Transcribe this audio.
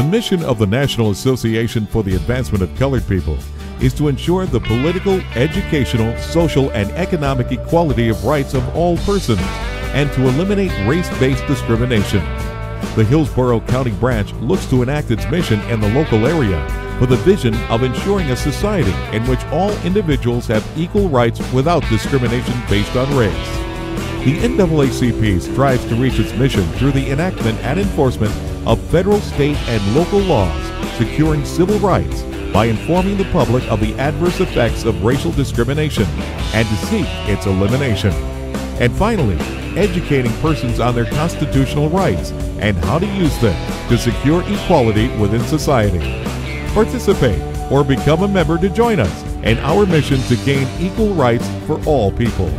The mission of the National Association for the Advancement of Colored People is to ensure the political, educational, social, and economic equality of rights of all persons and to eliminate race-based discrimination. The Hillsborough County branch looks to enact its mission in the local area with the vision of ensuring a society in which all individuals have equal rights without discrimination based on race. The NAACP strives to reach its mission through the enactment and enforcement of federal, state, and local laws securing civil rights by informing the public of the adverse effects of racial discrimination and to seek its elimination. And finally, educating persons on their constitutional rights and how to use them to secure equality within society. Participate or become a member to join us in our mission to gain equal rights for all people.